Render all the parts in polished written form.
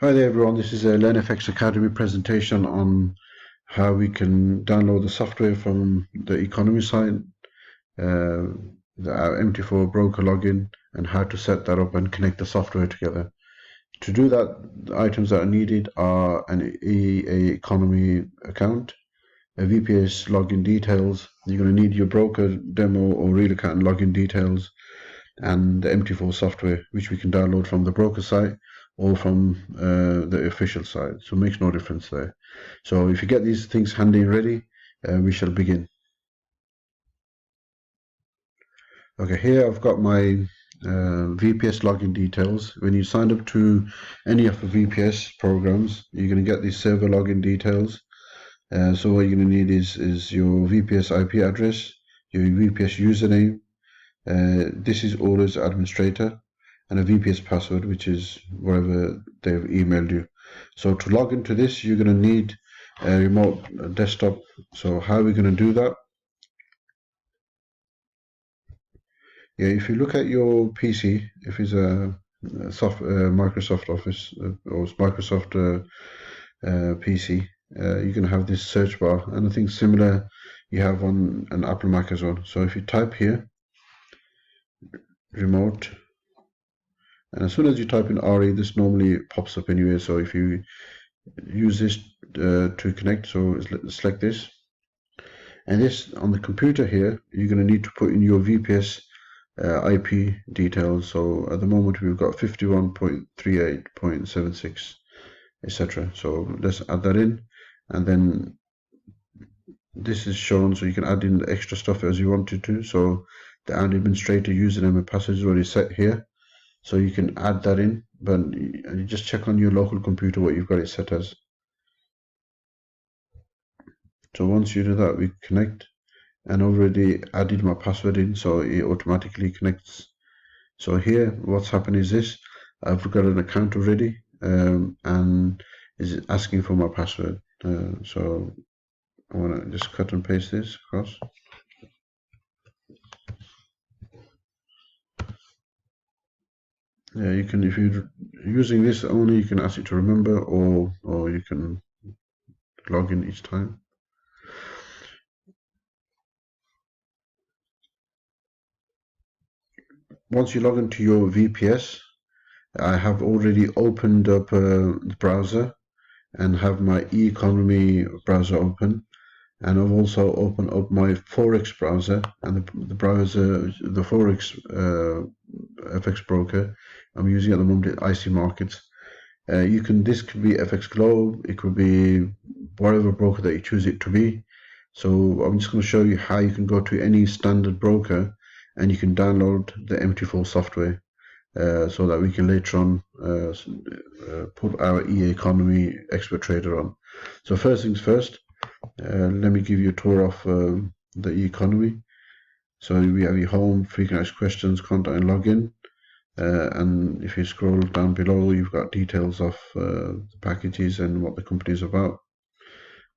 Hi there everyone, this is a LearnFX Academy presentation on how we can download the software from the economy site, our MT4 broker login, and how to set that up and connect the software together. To do that, the items that are needed are an EA economy account, a VPS login details. You're going to need your broker demo or real account login details, and the MT4 software, which we can download from the broker site or from the official site. So it makes no difference there. So if you get these things handy and ready, we shall begin. Okay, here I've got my VPS login details. When you sign up to any of the VPS programs, you're going to get these server login details. So what you're going to need is your VPS IP address, your VPS username. This is always administrator, and a VPS password, which is whatever they've emailed you. So to log into this, you're going to need a remote desktop. So how are we going to do that? Yeah, if you look at your PC, if it's a Microsoft Office or Microsoft PC, you're going to have this search bar, and I think similar you have on an Apple Mac as well. So if you type here, remote, and as soon as you type in RE, this normally pops up anyway. So if you use this to connect, so select this, and this on the computer here, you're going to need to put in your VPS IP details. So at the moment we've got 51.38.76, etc. So let's add that in, and then this is shown, so you can add in the extra stuff as you wanted to. So the administrator username and password is already set here, so you can add that in, but you just check on your local computer what you've got it set as. So once you do that, we connect, and already added my password in, so it automatically connects. So here what's happened is this: I've got an account already, and is asking for my password. So I want to just cut and paste this across. Yeah, you can, if you're using this only, you can ask it to remember, or you can log in each time. Once you log into your VPS, I have already opened up the browser and have my economy browser open, and I've also opened up my Forex browser, and the browser, the Forex FX broker I'm using at the moment is IC Markets. This could be FX Globe, it could be whatever broker that you choose it to be. So I'm just going to show you how you can go to any standard broker and you can download the MT4 software, so that we can later on put our EA Economy Expert Trader on. So first things first, let me give you a tour of the economy. So we have your home, frequent asked questions, contact and login. And if you scroll down below, you've got details of the packages and what the company is about.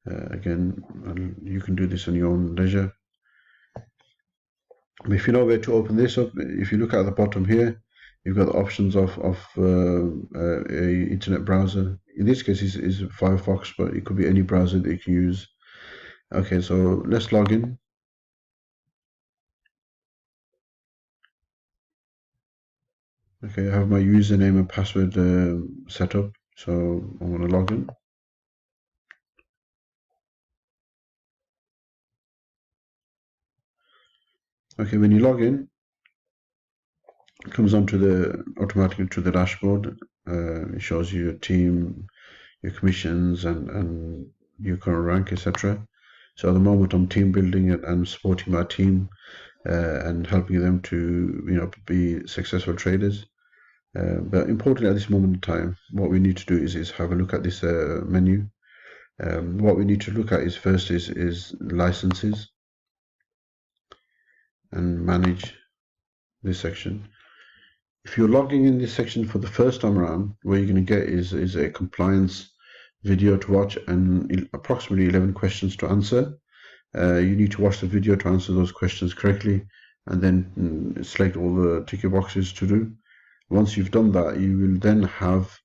Again, you can do this on your own leisure. If you know where to open this up, if you look at the bottom here, you've got the options of a internet browser. In this case, is Firefox, but it could be any browser that you can use. Okay, so let's log in. Okay, I have my username and password set up, so I'm going to log in. Okay, when you log in, it comes automatically to the dashboard. It shows you your team, your commissions, and your current rank, etc. So at the moment, I'm team building and supporting my team and helping them to be successful traders. But importantly, at this moment in time, what we need to do is have a look at this menu. What we need to look at is first is licenses and manage this section. If you're logging in this section for the first time around, what you're going to get is a compliance video to watch and approximately 11 questions to answer. You need to watch the video to answer those questions correctly, and then select all the ticket boxes to do. Once you've done that, you will then have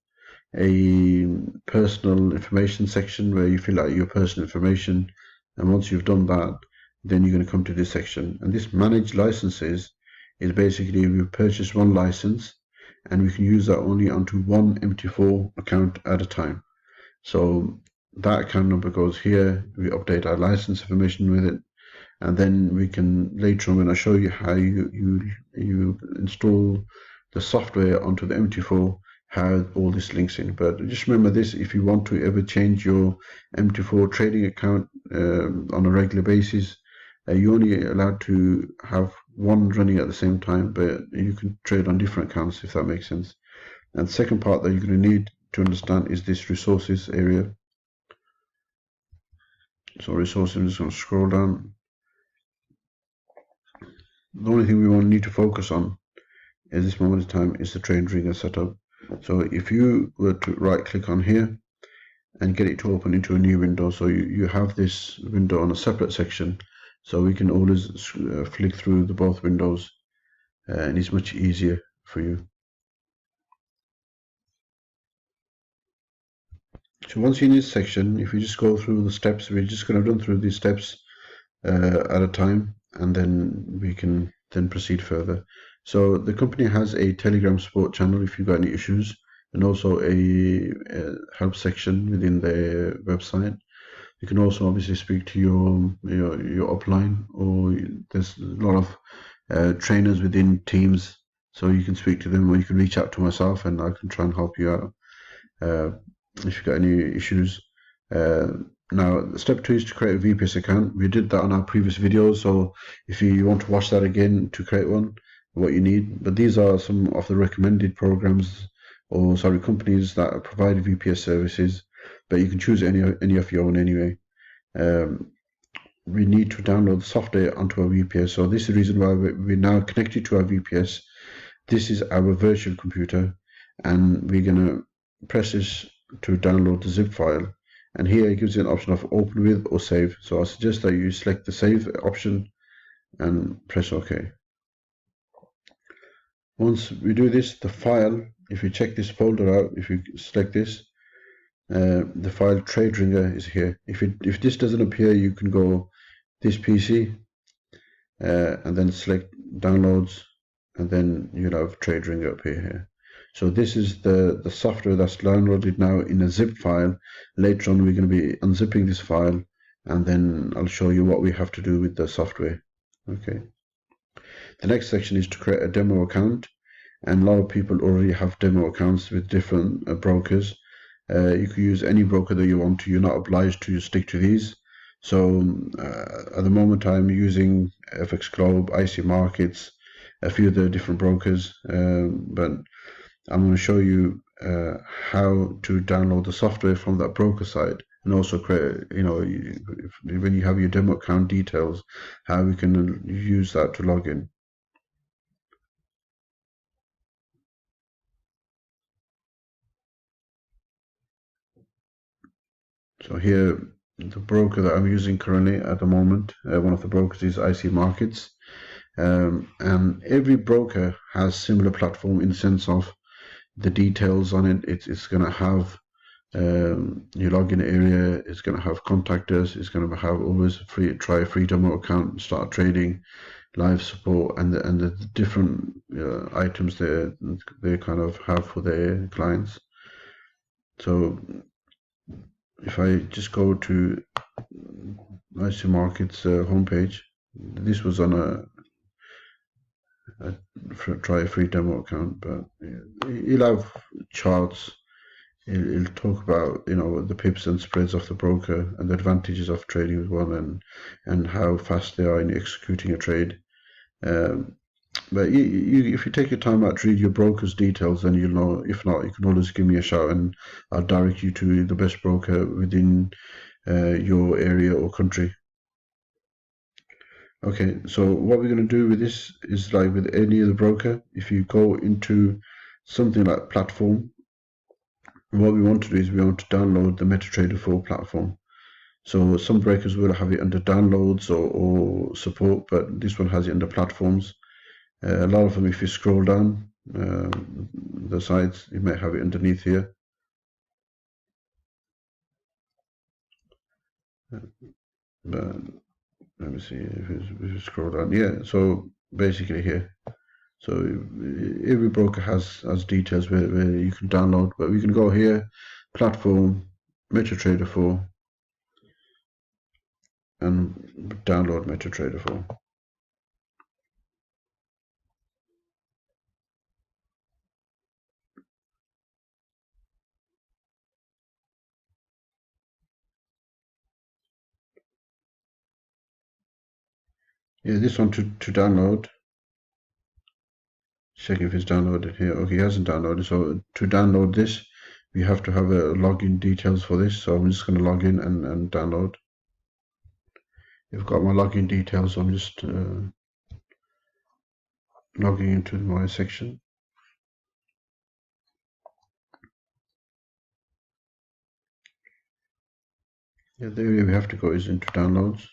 a personal information section where you fill out your personal information, and once you've done that, then you're going to come to this section. And this manage licenses is basically we purchase one license and we can use that only onto one MT4 account at a time. So that account number goes here, we update our license information with it, and then we can later on, when I show you how you install the software onto the MT4, how all this links in. But just remember this: if you want to ever change your MT4 trading account on a regular basis, you're only allowed to have one running at the same time, but you can trade on different accounts, if that makes sense. And the second part that you're going to need to understand is this resources area. So resources, I'm just going to scroll down. The only thing we want to need to focus on at this moment in time is the trade trigger setup. So if you were to right click on here and get it to open into a new window, so you have this window on a separate section, so we can always flick through the both windows, and it's much easier for you. So once you're in this section, if you just go through the steps, we're just going to run through these steps at a time, and then we can then proceed further. So the company has a Telegram support channel if you've got any issues, and also a help section within their website. You can also obviously speak to your upline, or there's a lot of trainers within teams, so you can speak to them, or you can reach out to myself and I can try and help you out if you've got any issues. Now, step 2 is to create a VPS account. We did that on our previous video, so if you want to watch that again to create one, what you need. But these are some of the recommended programs, or sorry, companies that provide VPS services, but you can choose any of your own anyway. We need to download the software onto our VPS. So this is the reason why we're now connected to our VPS. This is our virtual computer, and we're going to press this to download the zip file. And here it gives you an option of open with or save. So I suggest that you select the save option and press OK. Once we do this, the file, if you check this folder out, if you select this, the file TradeRinger is here. If this doesn't appear, you can go this PC and then select downloads, and then you'll have TradeRinger up here. So this is the software that's downloaded now in a zip file. Later on, we're going to be unzipping this file, and then I'll show you what we have to do with the software. Okay. The next section is to create a demo account, and a lot of people already have demo accounts with different brokers. You can use any broker that you want to. You're not obliged to stick to these. So at the moment, I'm using FX Globe, IC Markets, a few of the different brokers, but I'm going to show you how to download the software from that broker side, and also create, when you have your demo account details, how we can use that to log in. So here, the broker that I'm using currently at the moment, one of the brokers is IC Markets, and every broker has similar platform in the sense of the details on it. It's going to have your login area, it's going to have contact us, it's going to have always try a free demo account, start trading, live support, and the different items they kind of have for their clients. So if I just go to IC Markets homepage, this was on try a free demo account, but you'll have charts. It'll talk about the pips and spreads of the broker and the advantages of trading with one, and how fast they are in executing a trade. But if you take your time out to read your broker's details, then you'll know. If not, you can always give me a shout, and I'll direct you to the best broker within your area or country. Okay, so what we're going to do with this is like with any other broker. If you go into something like platform, what we want to do is we want to download the MetaTrader 4 platform. So some brokers will have it under downloads or support, but this one has it under platforms. A lot of them, if you scroll down the sides, you may have it underneath here. But let me see if we scroll down. Yeah, so basically here. So every broker has details where you can download, but we can go here, platform, MetaTrader 4, and download MetaTrader 4. Yeah, this one to download. Check if it's downloaded here. Okay, it hasn't downloaded. So to download this, we have to have a login details for this. So I'm just going to log in and download. I've got my login details. So I'm just logging into my section. Yeah, the area we have to go is into downloads.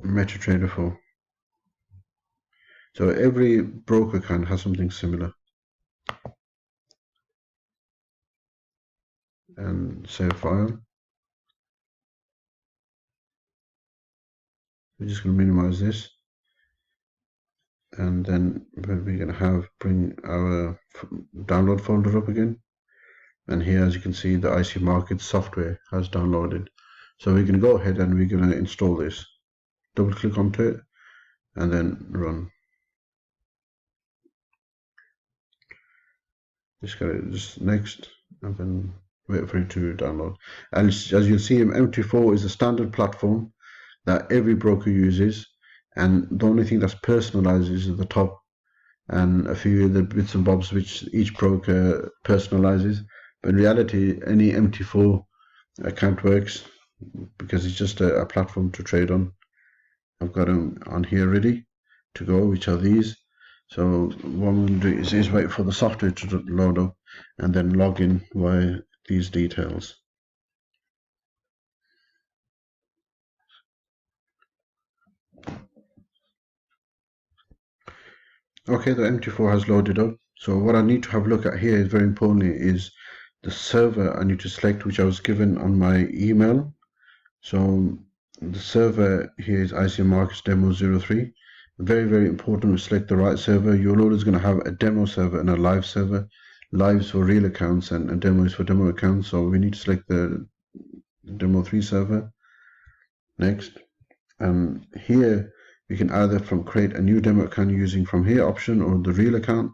MetaTrader 4. So every broker can have something similar. And save file. We're just going to minimize this. And then we're going to have bring our download folder up again. And here, as you can see, the IC Markets software has downloaded. So we're going to go ahead and we're going to install this. Double click onto it and then run. Just next and then wait for it to download. And as you'll see, MT4 is a standard platform that every broker uses, and the only thing that's personalized is at the top and a few of the bits and bobs which each broker personalizes. But in reality, any MT4 account works because it's just a platform to trade on. I've got them on here ready to go, which are these. So what I'm going to do is wait for the software to load up and then log in via these details. Okay, the MT4 has loaded up. So what I need to have a look at here is very importantly is the server I need to select, which I was given on my email. So the server here is IC Markets Demo 03. Very, very important to select the right server. You're always going to have a demo server and a live server. Lives for real accounts and demos for demo accounts. So we need to select the Demo 3 server. Next. Here we can either create a new demo account using from here option or the real account,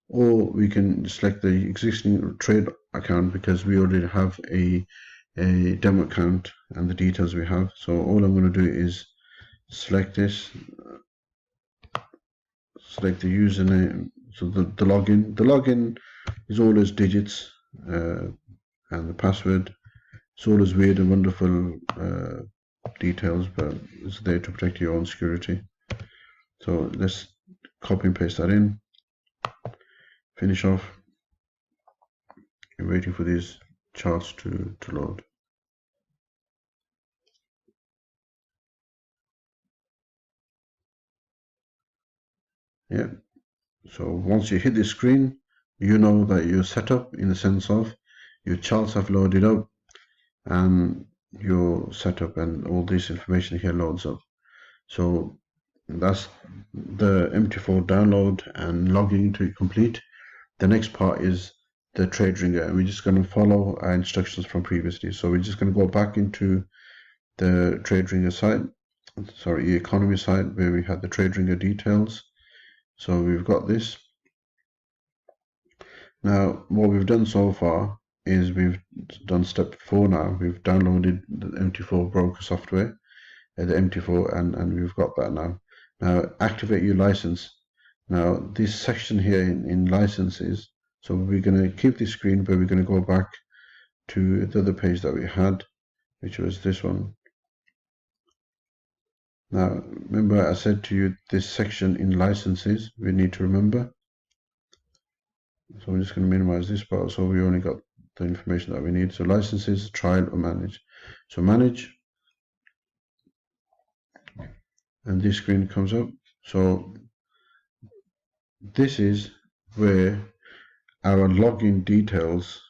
or we can select the existing trade account because we already have a demo account and the details we have. So all I'm going to do is select this, select the username, so the login. The login is always digits, and the password. It's always weird and wonderful details, but it's there to protect your own security. So let's copy and paste that in, finish off. I'm waiting for these charts to load. Yeah, so once you hit the screen, you know that you're set up in the sense of your charts have loaded up and your setup and all this information here loads up. So that's the MT4 download and logging to complete. The next part is the trade ringer, and we're just going to follow our instructions from previously. So we're just going to go back into the trade ringer site, sorry, economy site where we had the trade ringer details. So we've got this. Now what we've done so far is we've done step 4 now. We've downloaded the MT4 broker software, the MT4, and we've got that now. Now activate your license. Now this section here in licenses, so we're going to keep this screen, but we're going to go back to the other page that we had, which was this one. Now remember I said to you this section in licenses we need to remember. So I'm just going to minimize this part so we only got the information that we need. So licenses, trial or manage. So manage, and this screen comes up. So this is where our login details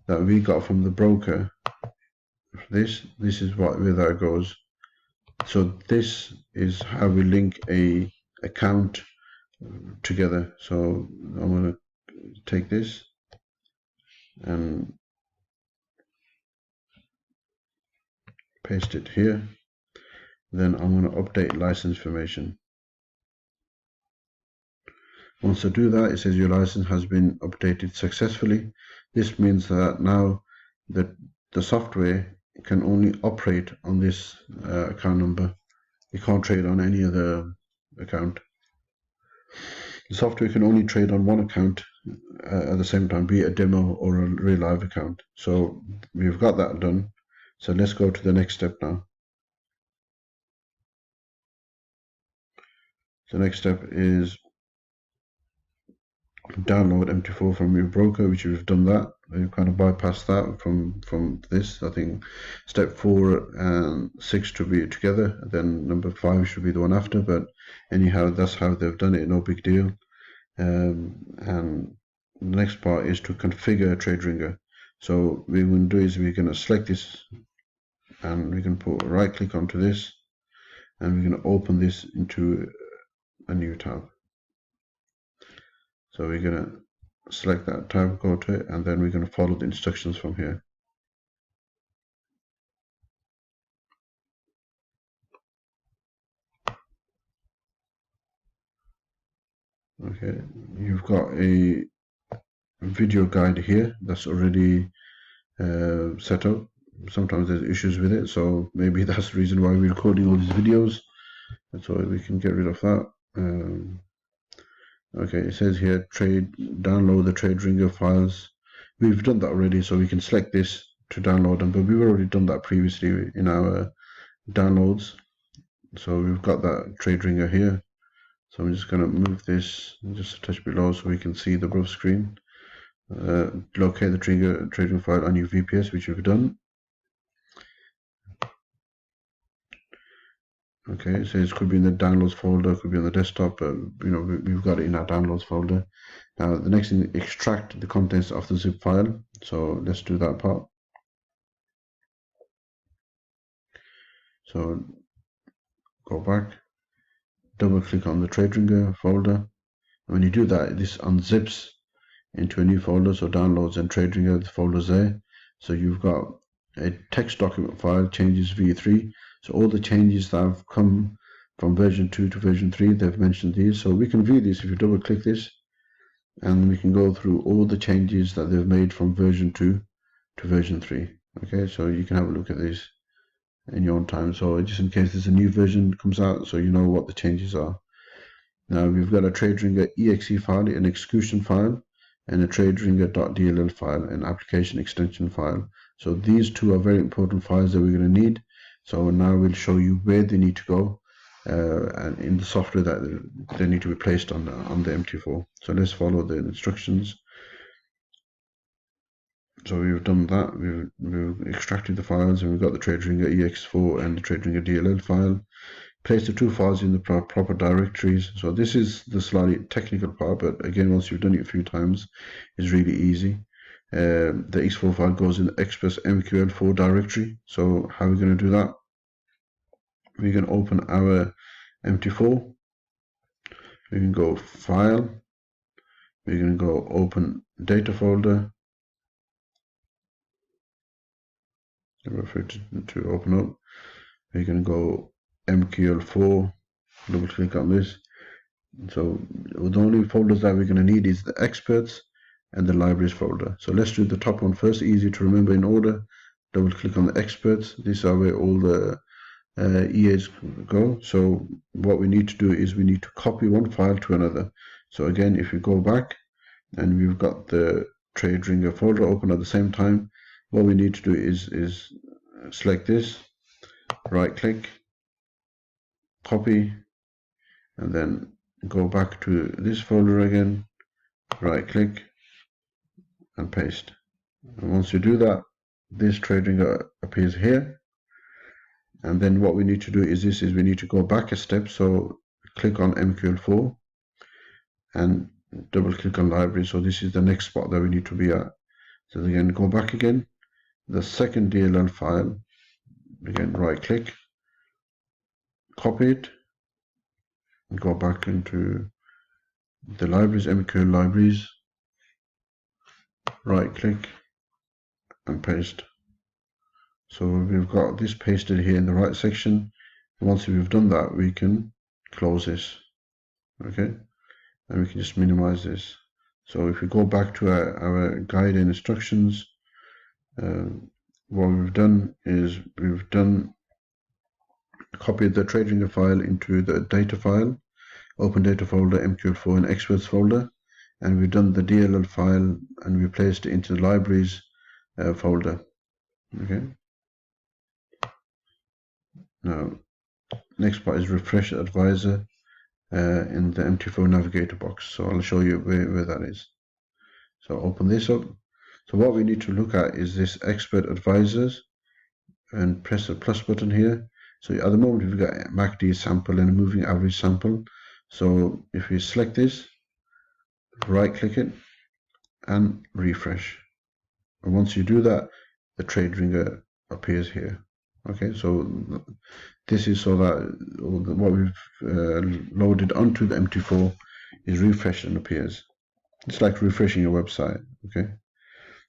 that we got from the broker. This is where that goes. So this is how we link a account together. So I'm going to take this and paste it here. Then I'm going to update license information. Once I do that, it says your license has been updated successfully. This means that now the software can only operate on this account number. You can't trade on any other account. The software can only trade on one account at the same time, be it a demo or a real live account. So we've got that done. So let's go to the next step now. The next step is download MT4 from your broker, which we've done that. We've kind of bypassed that from this. I think step 4 and 6 should be together, then number 5 should be the one after, but anyhow, that's how they've done it, no big deal. And the next part is to configure TradeRinger. So what we're going to do is we're going to select this and we can put right click onto this and we're going to open this into a new tab. So we're going to select that tab, go to it, and then we're going to follow the instructions from here. Okay, you've got a video guide here that's already set up. Sometimes there's issues with it, so maybe that's the reason why we're recording all these videos. That's why we can get rid of that. Okay, it says here download the TradeRinger files. We've done that already, so we can select this to download them, but we've already done that previously in our downloads. So we've got that TradeRinger here. So I'm just going to move this just a touch below so we can see the above screen. Locate the TradeRinger file on your VPS, which we've done. Okay, so it could be in the downloads folder, could be on the desktop, but we've got it in our downloads folder. Now the next thing, extract the contents of the zip file. So let's do that part. So go back, double click on the TradeRinger folder. When you do that, this unzips into a new folder. So downloads and TradeRinger, the folders there. So you've got a text document file, changes v3. So all the changes that have come from version 2 to version 3, they've mentioned these. So we can view this if you double click this, and we can go through all the changes that they've made from version 2 to version 3. Okay, so you can have a look at this in your own time. So just in case there's a new version that comes out, so you know what the changes are. Now we've got a TradeRinger exe file, an execution file, and a TradeRinger.dll file, an application extension file. So these two are very important files that we're going to need. So now we'll show you where they need to go and in the software that they need to be placed on the MT4. So let's follow the instructions. So we've done that. We've extracted the files and we've got the TradeRinger ex4 and the TradeRinger DLL file. Place the two files in the proper directories. So this is the slightly technical part, but again, once you've done it a few times, it's really easy. The X4 file goes in the Express MQL4 directory. So how are we going to do that? We can open our MT4. We can go File. We can go Open Data Folder. Wait for it to open up. We're going to go MQL4. Double click on this. So the only folders that we're going to need is the experts and the libraries folder. So let's do the top one first, easy to remember in order. Double click on the experts. These are where all the EAs go. So what we need to do is we need to copy one file to another. So again, if you go back and we've got the TradeRinger folder open at the same time, what we need to do is select this, right click, copy, and then go back to this folder again, right click, and paste. And once you do that, this TradeRinger appears here. And then what we need to do is we need to go back a step. So click on MQL4 and double click on library. So this is the next spot that we need to be at. So again, go back again, the second DLL file, again right click, copy it, and go back into the libraries, MQ libraries, right click and paste. So we've got this pasted here in the right section. Once we've done that, we can close this, okay, and we can just minimize this. So if we go back to our guide and instructions, what we've done is we've copied the TradeRinger file into the data file, open data folder, MQ4 and experts folder, and we've done the DLL file and we placed it into the libraries folder. Okay. Now, next part is refresh advisor in the MT4 navigator box. So I'll show you where that is. So open this up. So what we need to look at is this expert advisors and press the plus button here. So at the moment we've got MACD sample and moving average sample. So if we select this, right click it and refresh. And once you do that, the TradeRinger appears here. Okay, so this is so that what we've loaded onto the MT4 is refreshed and appears. It's like refreshing your website. Okay,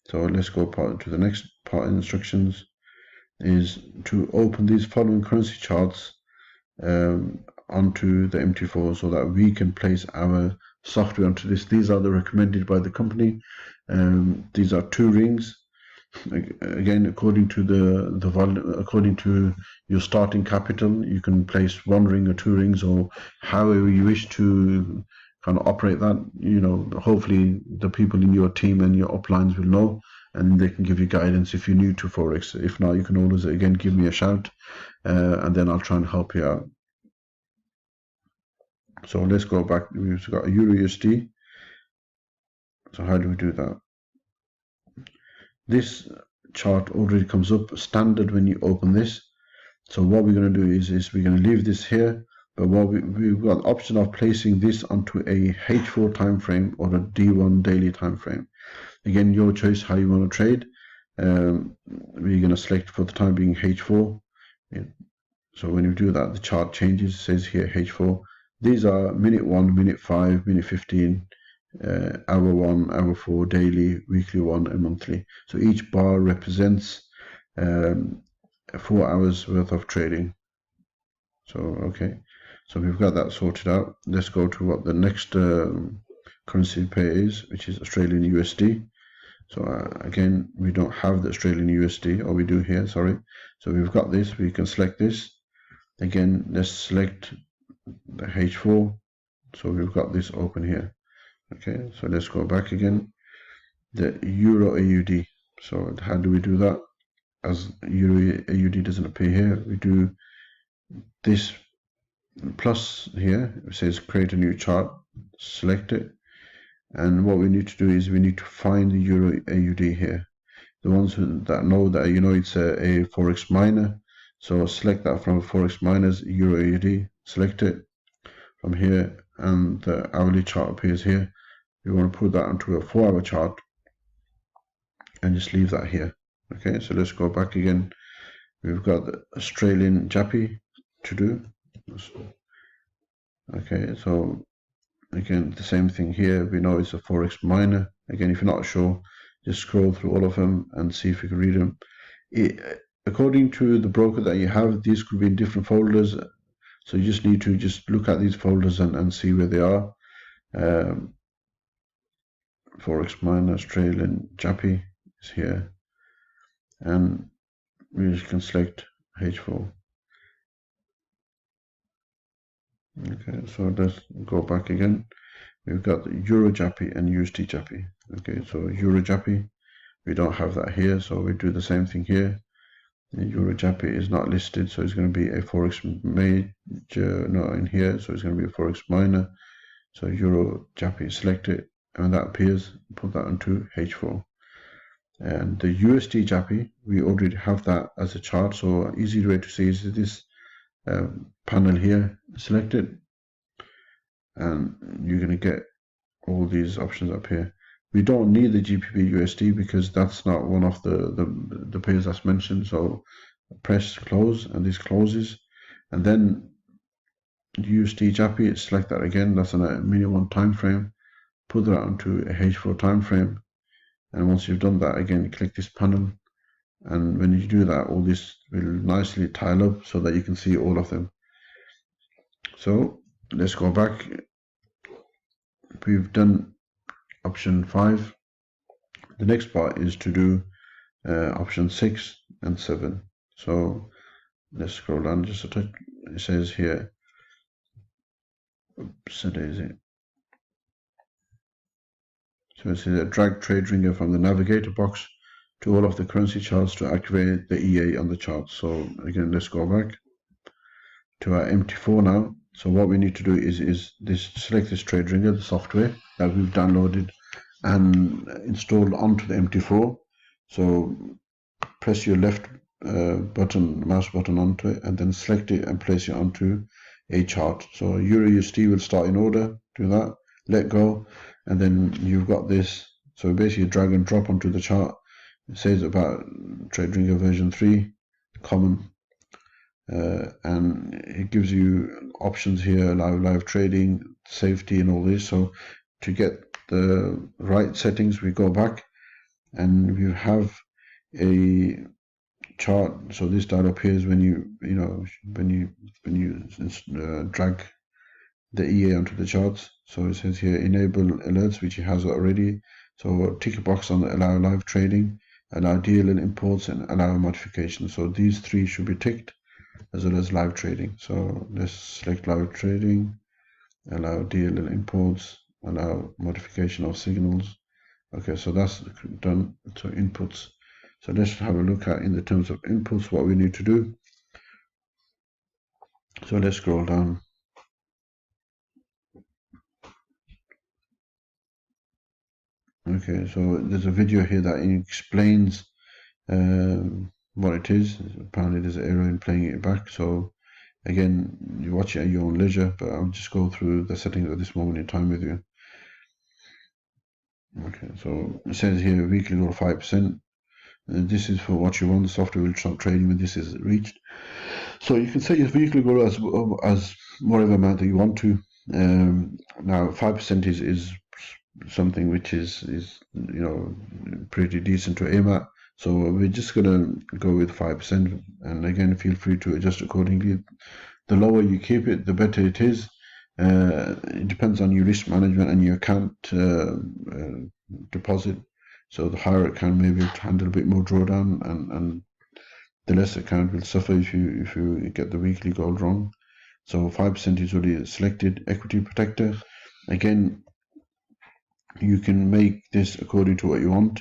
so let's go to the next part. Instructions is to open these following currency charts onto the MT4 so that we can place our software onto this. These are the recommended by the company. These are 2 rings. Again, according to the volume, according to your starting capital, you can place 1 ring or 2 rings, or however you wish to kind of operate that. You know, hopefully the people in your team and your uplines will know, and they can give you guidance if you're new to Forex. If not, you can always again give me a shout, and then I'll try and help you out. So let's go back. We've got a Euro USD. So how do we do that? This chart already comes up standard when you open this. So what we're going to do is we're going to leave this here, but what we've got the option of placing this onto a H4 time frame or a D1 daily time frame. Again, your choice how you want to trade. We're going to select for the time being H4. So when you do that, the chart changes. It says here H4. These are minute 1, minute 5, minute 15, hour 1, hour 4, daily, weekly 1, and monthly. So each bar represents 4 hours worth of trading. So okay, so we've got that sorted out. Let's go to what the next currency pair is, which is Australian USD. So again, we don't have the Australian USD, or we do here, sorry. So we've got this, we can select this. Again, let's select the H4. So we've got this open here. Okay, so let's go back again. The Euro AUD. So how do we do that? As Euro AUD doesn't appear here, we do this plus here. It says create a new chart. Select it. And what we need to do is we need to find the Euro AUD here. The ones that know that you know it's a Forex miner. So select that from Forex miners, Euro AUD. Select it from here, and the hourly chart appears here. We want to put that onto a 4-hour chart and just leave that here. Okay, so let's go back again. We've got the Australian Jappy to do. Okay, so again, the same thing here. We know it's a Forex miner. Again, if you're not sure, just scroll through all of them and see if you can read them. According to the broker that you have, these could be in different folders. So you just need to just look at these folders and see where they are. Forex miner, Australian Jappy is here. And we just can select H4. Okay, so let's go back again. We've got the Euro Jappy and USD Jappy. Okay, so Euro Jappy, we don't have that here, so we do the same thing here. The Euro Jappy is not listed, so it's going to be a Forex major, not in here, so it's going to be a Forex minor. So Euro Jappy, select it, and that appears. Put that onto H4. And the USD Jappy, we already have that as a chart, so an easy way to see is this panel here. Select it, and you're going to get all these options up here. We don't need the GBP USD because that's not one of the pairs that's mentioned. So press close, and this closes, and then USD JAPI, select that again. That's on a minimum time frame. Put that onto a H4 time frame, and once you've done that, again click this panel, and when you do that, all this will nicely tile up so that you can see all of them. So let's go back. We've done option 5. The next part is to do option 6 and 7. So let's scroll down just a touch. It says here, so it says drag trade ringer from the navigator box to all of the currency charts to activate the EA on the chart. So again, let's go back to our MT4 now. So what we need to do is select this trade ringer, the software that we've downloaded and installed onto the MT4. So press your left mouse button onto it, and then select it and place it onto a chart. So Euro USD will start in order. Do that, let go, and then you've got this. So basically drag and drop onto the chart. It says about TradeRinger version 3 common, and it gives you options here, allow live trading, safety, and all this. So to get the right settings, we go back and we have a chart. So this dial appears when you drag the EA onto the charts. So it says here enable alerts, which it has already. So tick a box on the allow live trading, allow DLL imports, and allow modifications. So these 3 should be ticked, as well as live trading. So let's select live trading, allow DLL imports, allow modification of signals. Okay, so that's done. So inputs. So let's have a look at, in the terms of inputs, what we need to do. So let's scroll down. Okay, so there's a video here that explains what it is. Apparently there's an error in playing it back. So again, you watch it at your own leisure, but I'll just go through the settings at this moment in time with you. Okay, so it says here weekly goal 5%. This is for what you want. The software will start trading when this is reached. So you can set your weekly goal as whatever amount that you want to. Now 5% is something which is pretty decent to aim at. So we're just gonna go with 5%, and again, feel free to adjust accordingly. The lower you keep it, the better it is. It depends on your risk management and your account deposit. So the higher account may be able to handle a bit more drawdown, and the less account will suffer if you get the weekly goal wrong. So 5% is already selected. Equity protector, again, you can make this according to what you want.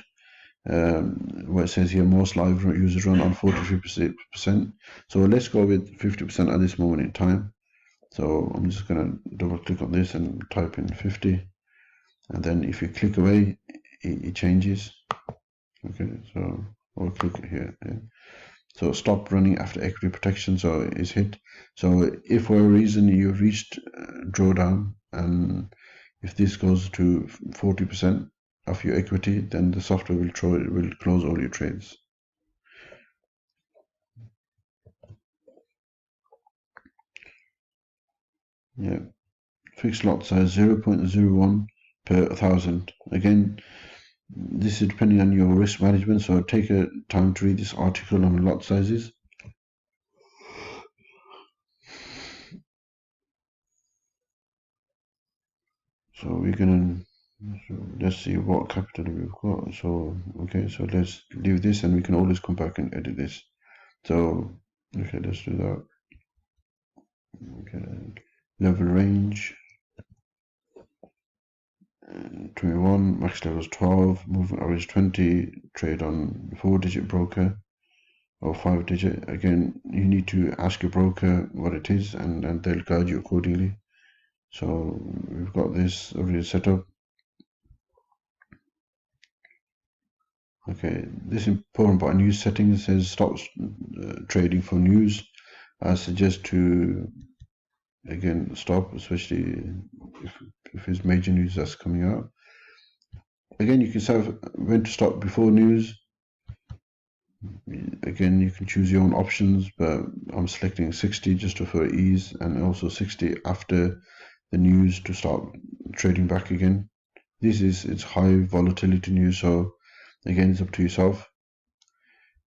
What it says here, most live users run on 43%. So let's go with 50% at this moment in time. So I'm just going to double click on this and type in 50, and then if you click away, it changes. Okay, so I'll click here. Yeah. So stop running after equity protection, so is hit. So if for a reason you've reached drawdown, and if this goes to 40% of your equity, then the software will close all your trades. Yeah, fixed lot size 0.01 per 1,000. Again, this is depending on your risk management, so take a time to read this article on lot sizes. So we're gonna, let's see what capital we've got. So okay, so let's leave this, and we can always come back and edit this. So okay, let's do that. Okay, level range 21, max level is 12, movement average 20, trade on 4-digit broker or 5-digit. Again, you need to ask your broker what it is, and they'll guide you accordingly. So we've got this already set up. Okay, this important part, news settings says stop trading for news. I suggest to again stop, especially if if it's major news that's coming out. Again, you can set when to stop before news. Again, you can choose your own options, but I'm selecting 60 just for ease, and also 60 after the news to start trading back again. It's high volatility news, so again, it's up to yourself.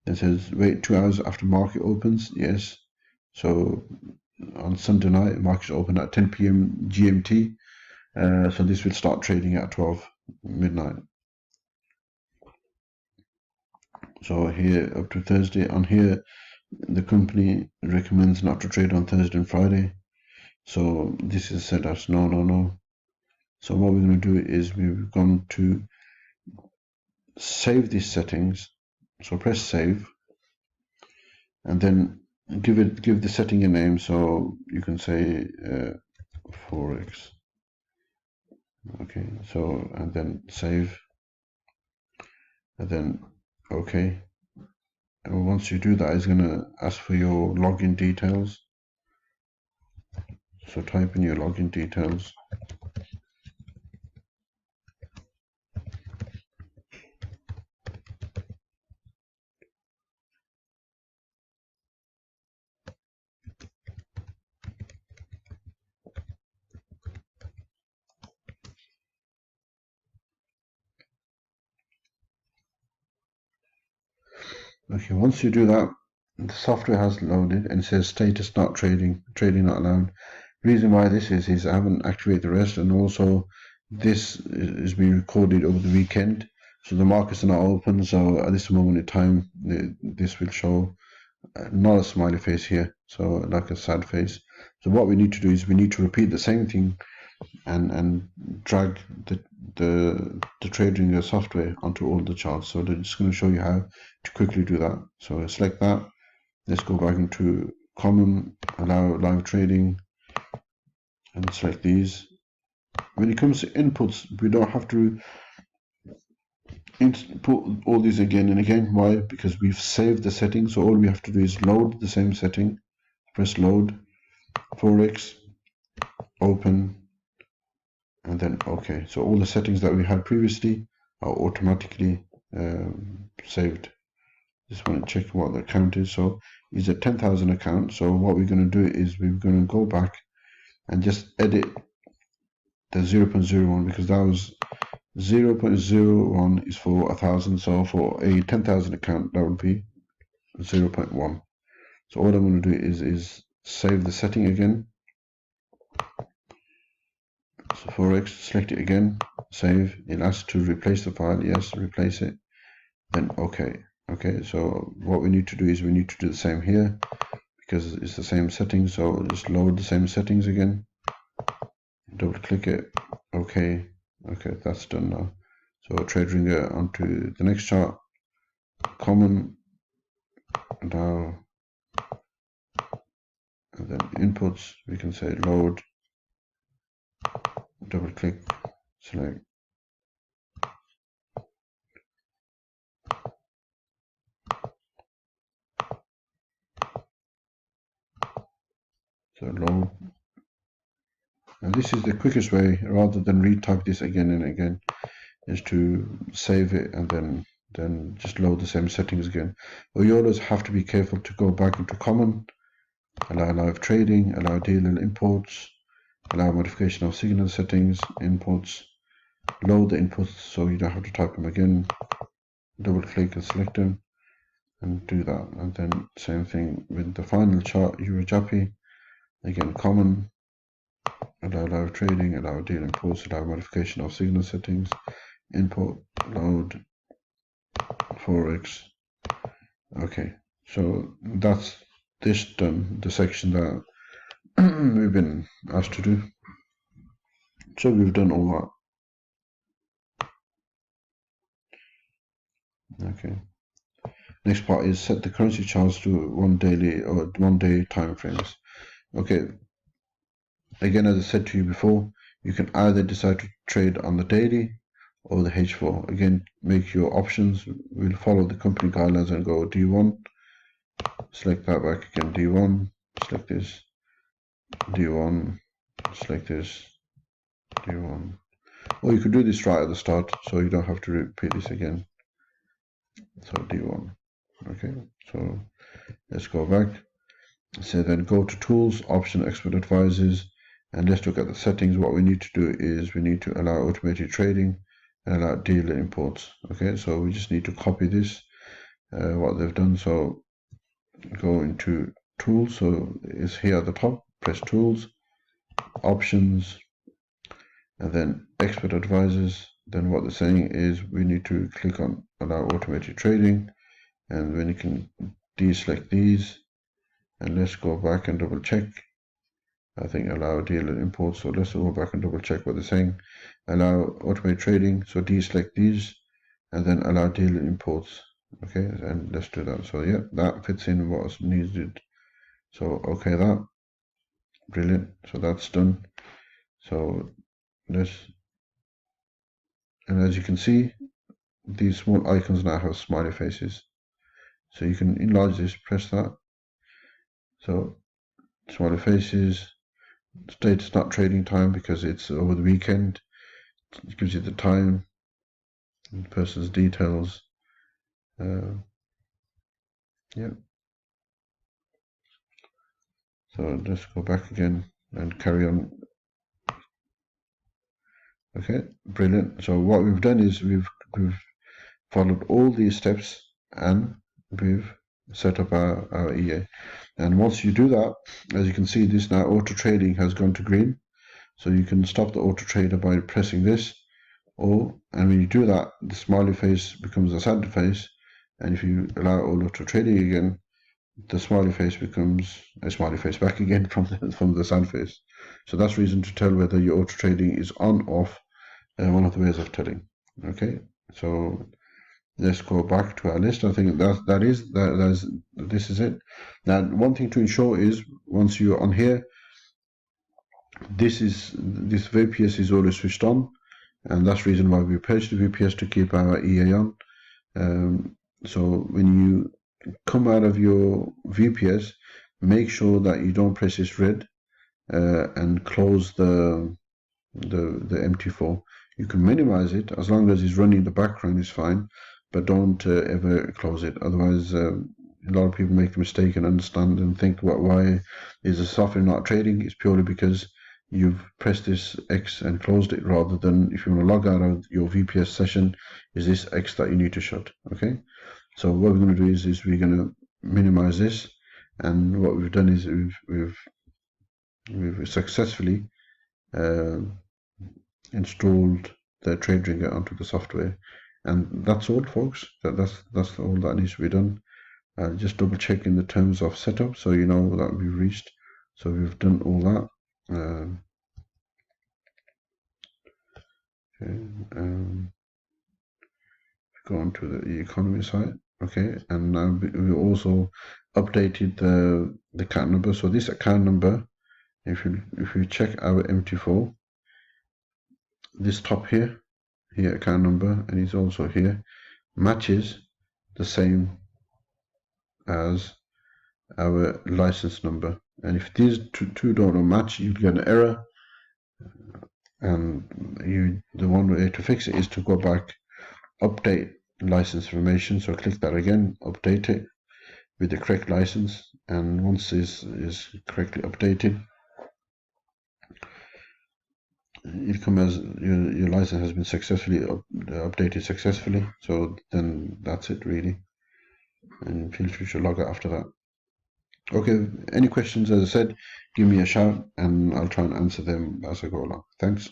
It says wait 2 hours after market opens. Yes. So on Sunday night, markets open at 10 p.m. GMT. So this will start trading at 12 midnight. So here up to Thursday. On here, the company recommends not to trade on Thursday and Friday. So this is set as no. So what we're going to do is we're going to save these settings. So press save, and then give the setting a name. So you can say Forex. Okay, so and then save, and then okay. And once you do that, it's going to ask for your login details. So type in your login details. Okay, once you do that, the software has loaded and it says status not trading not allowed. Reason why this is I haven't activated the rest, and also this is being recorded over the weekend, so the markets are not open. So at this moment in time, this will show not a smiley face here, so like a sad face. So what we need to do is we need to repeat the same thing and drag the trading software onto all the charts. So they're just going to show you how to quickly do that. So select that. Let's go back into common, allow live trading, and select these. When it comes to inputs, we don't have to input all these again and again. Why? Because we've saved the settings. So all we have to do is load the same setting. Press load, Forex, open, and then OK. So all the settings that we had previously are automatically saved. Just want to check what the account is. So it's a 10,000 account. So what we're going to do is we're going to go back and just edit the 0.01, because that was 0.01 is for 1,000. So for a 10,000 account, that would be 0.1. So all I'm going to do is save the setting again. So Forex, select it again, save. It asks to replace the file. Yes, replace it. Then OK. Okay, so what we need to do is we need to do the same here, because it's the same settings. So just load the same settings again, double click it. Okay, that's done now. So trade ringer onto the next chart, common, now, and then inputs, we can say load, double click, select. So load. And this is the quickest way, rather than retype this again and again, is to save it and then just load the same settings again. But you always have to be careful to go back into common, allow live trading, allow dealer imports, allow modification of signal settings, inputs, load the inputs so you don't have to type them again, double click and select them, and do that. And then same thing with the final chart, Euro Jappy, again common, allow live trading, allow dealer imports, allow modification of signal settings, input, load, Forex. Okay, so that's this done, the section that we've been asked to do. So we've done all that. Okay. Next part is set the currency charts to 1 daily or 1 day time frames. Okay. Again, as I said to you before, you can either decide to trade on the daily or the H4. Again, make your options. We'll follow the company guidelines and go D1. Select that back again, D1. Select this, D1. Select this, D1. Or you could do this right at the start, so you don't have to repeat this again. So D1. Okay, so let's go back. So then go to Tools, Option, Expert Advisors, and let's look at the settings. What we need to do is we need to allow automated trading and allow dealer imports. Okay, so we just need to copy this, what they've done. So go into Tools, so it's here at the top, press Tools, Options, and then Expert Advisors. Then what they're saying is we need to click on Allow Automated Trading, and then you can deselect these, and let's go back and double check. I think allow dealer imports, so let's go back and double check what they're saying. Allow automated trading, so deselect these, and then allow dealer imports. Okay, and let's do that. So yeah, that fits in what's needed. So okay, that brilliant. So that's done. So let's, and as you can see, these small icons now have smiley faces. So you can enlarge this, press that. So smiley faces, status not trading time because it's over the weekend. It gives you the time, the person's details. Yeah. So let's go back again and carry on. Okay, brilliant. So what we've done is we've followed all these steps and we've set up our EA. And once you do that, as you can see, this now auto trading has gone to green. So you can stop the auto trader by pressing this, and when you do that, the smiley face becomes a sad face. And if you allow auto trading again, the smiley face becomes a smiley face back again from the sad face. So that's reason to tell whether your auto trading is on or off. One of the ways of telling. Okay, so let's go back to our list. I think this is it. Now, one thing to ensure is once you're on here, this VPS is always switched on, and that's the reason why we purchased the VPS to keep our EA on. So when you come out of your VPS, make sure that you don't press this red and close the MT4. You can minimize it as long as it's running in the background is fine, but don't ever close it. Otherwise, a lot of people make the mistake and understand and think, why is the software not trading? It's purely because you've pressed this X and closed it, rather than if you want to log out of your VPS session, is this X that you need to shut. Okay, so what we're going to do is we're going to minimize this, and what we've done is we've successfully installed the trade ringer onto the software, and that's all, folks. That's all that needs to be done. Just double check in the terms of setup so you know that we've reached. So we've done all that. Okay, go on to the economy site. Okay, and now we also updated the account number. So this account number, if you check our MT4, this top here account number, and it's also here, matches the same as our license number. And if these two don't match, you get an error, and the one way to fix it is to go back, update license information. So click that again, update it with the correct license, and once this is correctly updated, it comes as your license has been successfully updated successfully. So then that's it really, and feel free to log out after that. Okay, any questions, as I said, give me a shout and I'll try and answer them as I go along. Thanks.